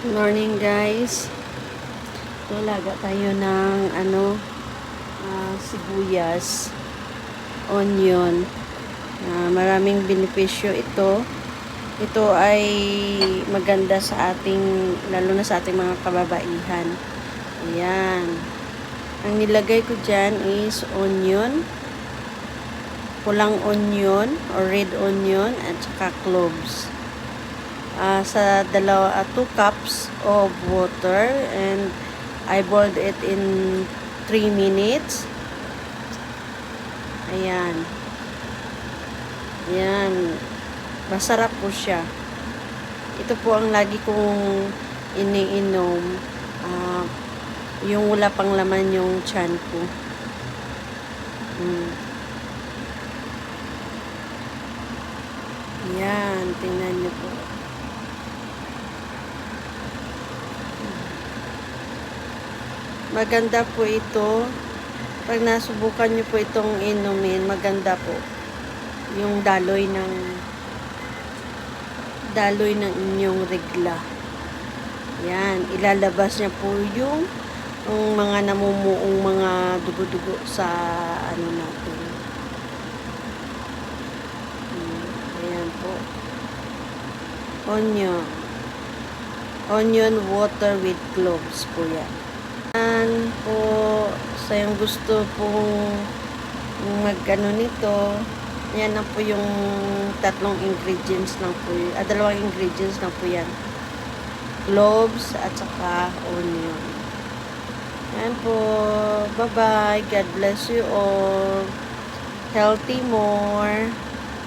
Good morning guys. So, laga tayo ng sibuyas, onion. Maraming benepisyo ito. Ito ay maganda sa ating, lalo na sa ating mga kababaihan. Ayan. Ang nilagay ko dyan is onion, pulang onion or red onion, at saka cloves. Sa 2 cups of water, and I boiled it in 3 minutes. Ayan. Ayan. Masarap po siya. Ito po ang lagi kong iniinom. Yung wala pang laman yung tiyan ko. Ayan. Tingnan niyo po. Maganda po ito. Pag nasubukan nyo po itong inumin, maganda po. Yung daloy ng inyong regla. Yan. Ilalabas niya po yung mga namumuong mga dugo-dugo sa natin. Ayan po. Onion water with cloves po yan. Yan po, sa yung gusto pong nito, yan na po yung 3 ingredients lang po, 2 ingredients lang po yan. Cloves at saka onion. Yan po, bye bye, God bless you all, healthy more.